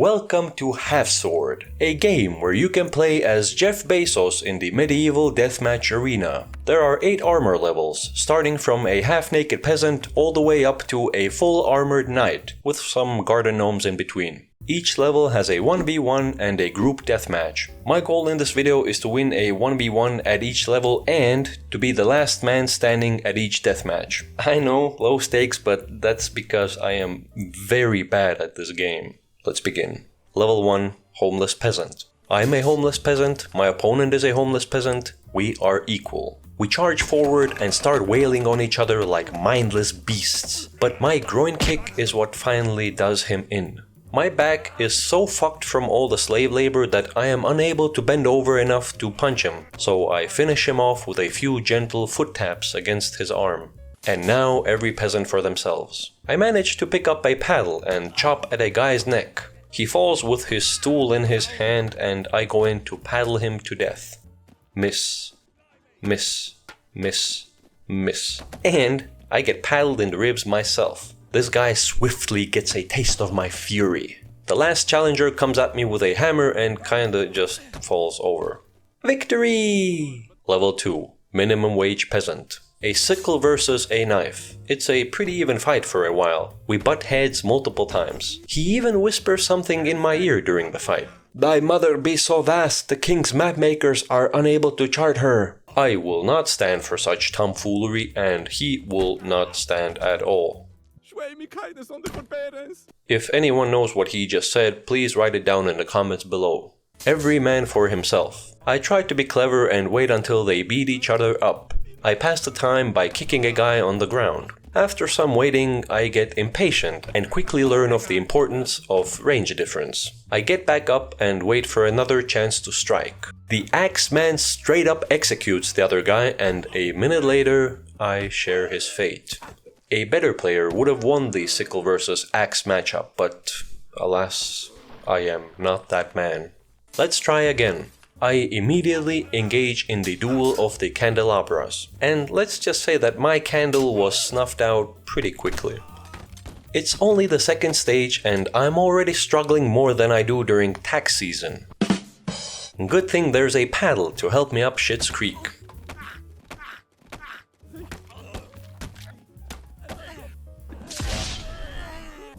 Welcome to Half Sword, a game where you can play as Jeff Bezos in the medieval deathmatch arena. There are 8 armor levels, starting from a half-naked peasant all the way up to a full armored knight, with some garden gnomes in between. Each level has a 1v1 and a group deathmatch. My goal in this video is to win a 1v1 at each level and to be the last man standing at each deathmatch. I know, low stakes, but that's because I am very bad at this game. Let's begin. Level 1, Homeless Peasant. I'm a homeless peasant, my opponent is a homeless peasant, we are equal. We charge forward and start wailing on each other like mindless beasts. But my groin kick is what finally does him in. My back is so fucked from all the slave labor that I am unable to bend over enough to punch him, so I finish him off with a few gentle foot taps against his arm. And now every peasant for themselves. I manage to pick up a paddle and chop at a guy's neck. He falls with his stool in his hand and I go in to paddle him to death. Miss. Miss. Miss. Miss. And I get paddled in the ribs myself. This guy swiftly gets a taste of my fury. The last challenger comes at me with a hammer and kinda just falls over. Victory! Level 2. Minimum Wage Peasant. A sickle versus a knife. It's a pretty even fight for a while. We butt heads multiple times. He even whispers something in my ear during the fight. Thy mother be so vast, the king's mapmakers are unable to chart her. I will not stand for such tomfoolery, and he will not stand at all. If anyone knows what he just said, please write it down in the comments below. Every man for himself. I try to be clever and wait until they beat each other up. I pass the time by kicking a guy on the ground. After some waiting, I get impatient and quickly learn of the importance of range difference. I get back up and wait for another chance to strike. The Axeman straight up executes the other guy, and a minute later, I share his fate. A better player would have won the sickle versus axe matchup, but alas, I am not that man. Let's try again. I immediately engage in the duel of the candelabras, and let's just say that my candle was snuffed out pretty quickly. It's only the second stage and I'm already struggling more than I do during tax season. Good thing there's a paddle to help me up Shit's Creek.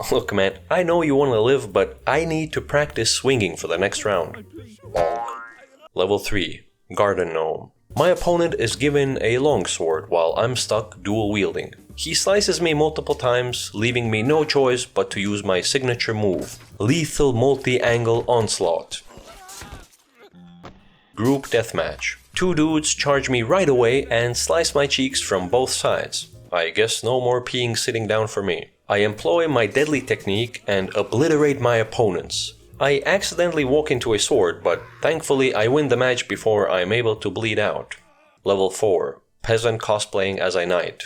Look man, I know you wanna live, but I need to practice swinging for the next round. Level 3, Garden Gnome. My opponent is given a longsword while I'm stuck dual wielding. He slices me multiple times, leaving me no choice but to use my signature move, Lethal Multi-Angle Onslaught. Group Deathmatch. 2 dudes charge me right away and slice my cheeks from both sides. I guess no more peeing sitting down for me. I employ my deadly technique and obliterate my opponents. I accidentally walk into a sword, but thankfully I win the match before I am able to bleed out. Level 4. Peasant cosplaying as a knight.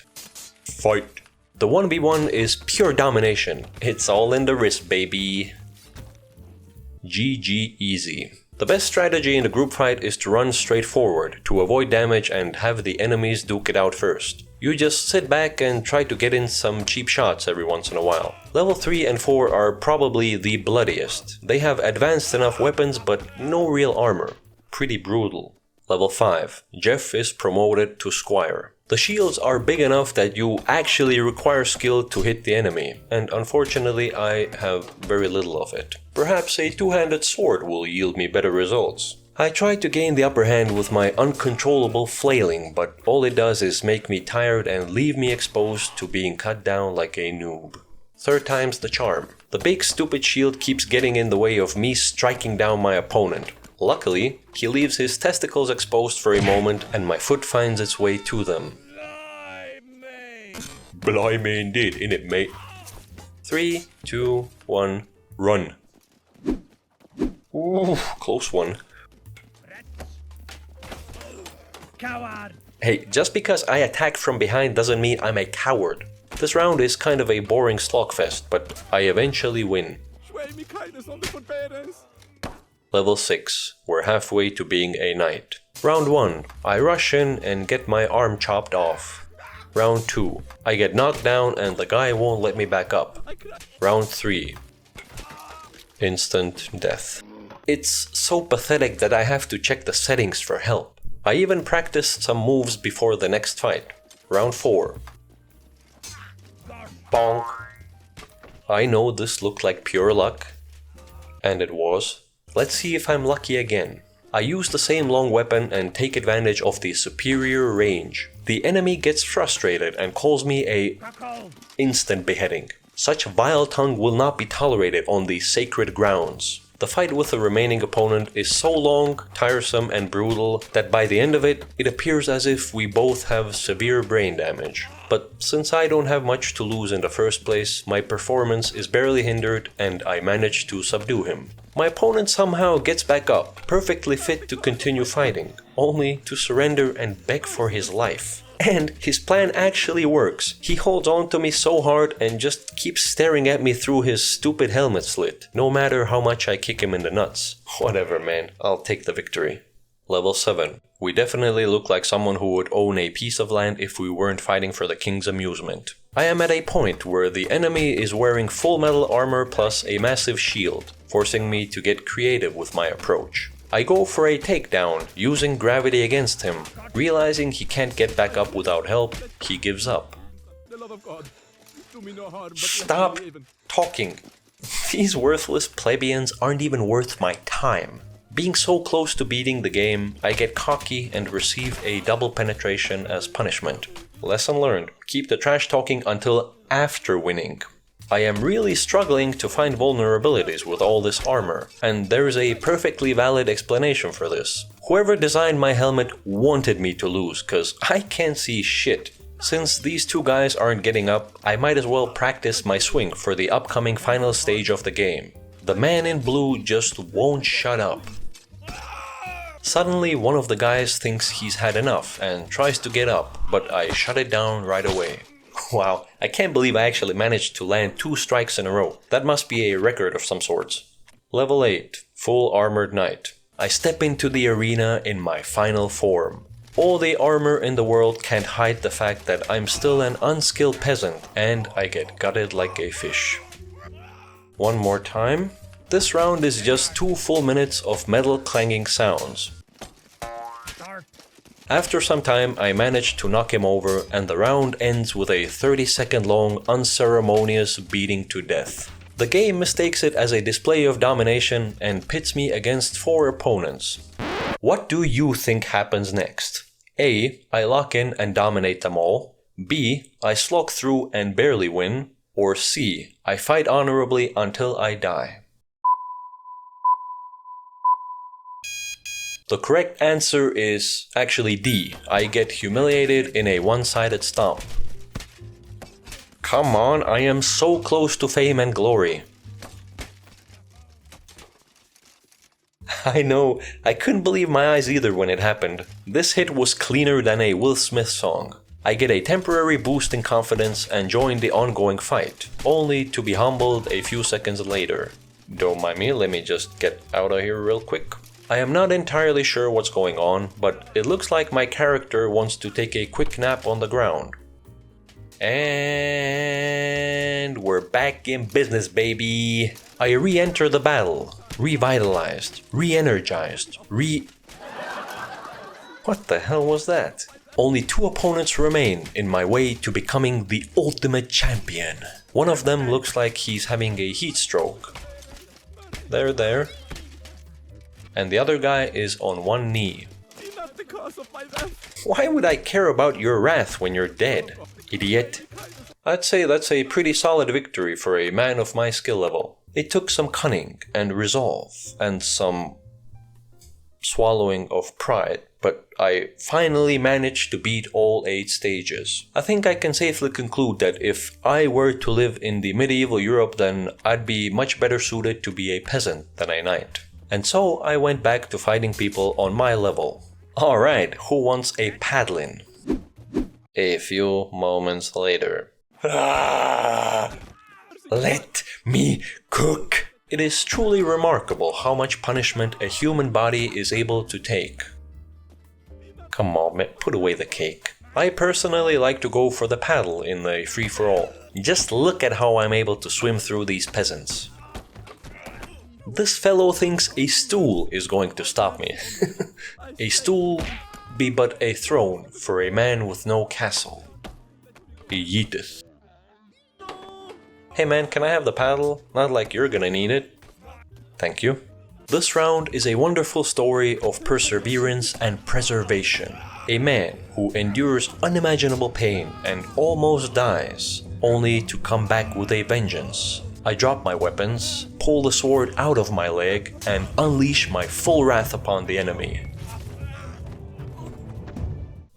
Fight! The 1v1 is pure domination. It's all in the wrist, baby. GG easy. The best strategy in the group fight is to run straight forward, to avoid damage and have the enemies duke it out first. You just sit back and try to get in some cheap shots every once in a while. Level 3 and 4 are probably the bloodiest. They have advanced enough weapons but no real armor. Pretty brutal. Level 5. Jeff is promoted to Squire. The shields are big enough that you actually require skill to hit the enemy, and unfortunately I have very little of it. Perhaps a two-handed sword will yield me better results. I try to gain the upper hand with my uncontrollable flailing, but all it does is make me tired and leave me exposed to being cut down like a noob. 3rd time's the charm. The big stupid shield keeps getting in the way of me striking down my opponent. Luckily, he leaves his testicles exposed for a moment and my foot finds its way to them. Blimey indeed, innit mate? 3, 2, 1, run. Ooh, close one. Coward. Hey, just because I attack from behind doesn't mean I'm a coward. This round is kind of a boring slogfest, but I eventually win. Level 6. We're halfway to being a knight. Round 1. I rush in and get my arm chopped off. Round 2. I get knocked down and the guy won't let me back up. Round 3. Instant death. It's so pathetic that I have to check the settings for help. I even practiced some moves before the next fight. Round 4. Bonk. I know this looked like pure luck. And it was. Let's see if I'm lucky again. I use the same long weapon and take advantage of the superior range. The enemy gets frustrated and calls me a instant beheading. Such vile tongue will not be tolerated on these sacred grounds. The fight with the remaining opponent is so long, tiresome and brutal that by the end of it, it appears as if we both have severe brain damage. But since I don't have much to lose in the first place, my performance is barely hindered and I manage to subdue him. My opponent somehow gets back up, perfectly fit to continue fighting, only to surrender and beg for his life. And his plan actually works. He holds on to me so hard and just keeps staring at me through his stupid helmet slit, no matter how much I kick him in the nuts. Whatever, man, I'll take the victory. Level 7. We definitely look like someone who would own a piece of land if we weren't fighting for the king's amusement. I am at a point where the enemy is wearing full metal armor plus a massive shield, forcing me to get creative with my approach. I go for a takedown, using gravity against him. Realizing he can't get back up without help, he gives up. Stop talking. These worthless plebeians aren't even worth my time. Being so close to beating the game, I get cocky and receive a double penetration as punishment. Lesson learned. Keep the trash talking until after winning. I am really struggling to find vulnerabilities with all this armor, and there's a perfectly valid explanation for this. Whoever designed my helmet wanted me to lose, cause I can't see shit. Since these two guys aren't getting up, I might as well practice my swing for the upcoming final stage of the game. The man in blue just won't shut up. Suddenly one of the guys thinks he's had enough and tries to get up, but I shut it down right away. Wow, I can't believe I actually managed to land 2 strikes in a row. That must be a record of some sorts. Level 8. Full Armored Knight. I step into the arena in my final form. All the armor in the world can't hide the fact that I'm still an unskilled peasant and I get gutted like a fish. One more time. This round is just 2 full minutes of metal clanging sounds. After some time I managed to knock him over and the round ends with a 30-second long unceremonious beating to death. The game mistakes it as a display of domination and pits me against 4 opponents. What do you think happens next? A. I lock in and dominate them all. B. I slog through and barely win. Or C. I fight honorably until I die. The correct answer is actually D. I get humiliated in a one-sided stomp. Come on, I am so close to fame and glory. I know, I couldn't believe my eyes either when it happened. This hit was cleaner than a Will Smith song. I get a temporary boost in confidence and join the ongoing fight, only to be humbled a few seconds later. Don't mind me, let me just get out of here real quick. I am not entirely sure what's going on, but it looks like my character wants to take a quick nap on the ground. And we're back in business, baby! I re-enter the battle, revitalized, re-energized, What the hell was that? Only 2 opponents remain in my way to becoming the ultimate champion. One of them looks like he's having a heat stroke. There. And the other guy is on one knee. Why would I care about your wrath when you're dead, idiot? I'd say that's a pretty solid victory for a man of my skill level. It took some cunning and resolve and some swallowing of pride, but I finally managed to beat all 8 stages. I think I can safely conclude that if I were to live in the medieval Europe, then I'd be much better suited to be a peasant than a knight. And so I went back to fighting people on my level. Alright, who wants a paddling? A few moments later. Let me cook! It is truly remarkable how much punishment a human body is able to take. Come on, man, put away the cake. I personally like to go for the paddle in the free-for-all. Just look at how I'm able to swim through these peasants. This fellow thinks a stool is going to stop me. A stool be but a throne for a man with no castle. He yeeteth. Hey man, can I have the paddle? Not like you're gonna need it. Thank you. This round is a wonderful story of perseverance and preservation. A man who endures unimaginable pain and almost dies, only to come back with a vengeance. I drop my weapons, pull the sword out of my leg, and unleash my full wrath upon the enemy.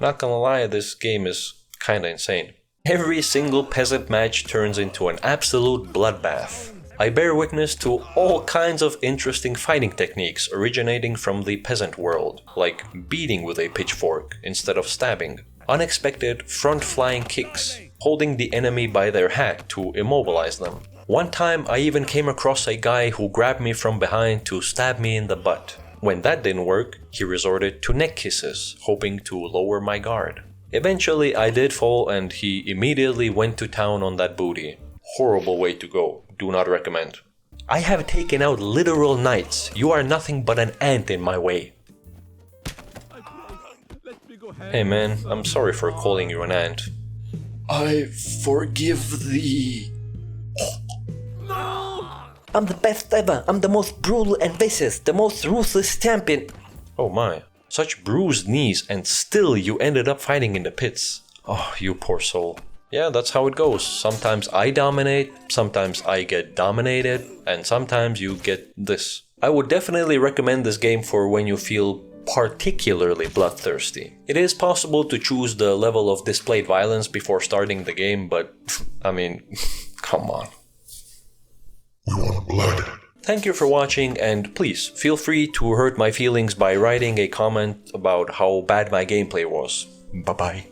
Not gonna lie, this game is kinda insane. Every single peasant match turns into an absolute bloodbath. I bear witness to all kinds of interesting fighting techniques originating from the peasant world, like beating with a pitchfork instead of stabbing, unexpected front-flying kicks, holding the enemy by their hat to immobilize them. One time I even came across a guy who grabbed me from behind to stab me in the butt. When that didn't work, he resorted to neck kisses, hoping to lower my guard. Eventually I did fall and he immediately went to town on that booty. Horrible way to go, do not recommend. I have taken out literal knights, you are nothing but an ant in my way. Hey man, I'm sorry for calling you an ant. I forgive thee. I'm the best ever. I'm the most brutal and vicious, the most ruthless champion. Oh my, such bruised knees and still you ended up fighting in the pits. Oh, you poor soul. Yeah, that's how it goes. Sometimes I dominate, sometimes I get dominated, and sometimes you get this. I would definitely recommend this game for when you feel particularly bloodthirsty. It is possible to choose the level of displayed violence before starting the game, but I mean, come on. We want blood. Thank you for watching, and please feel free to hurt my feelings by writing a comment about how bad my gameplay was. Bye bye.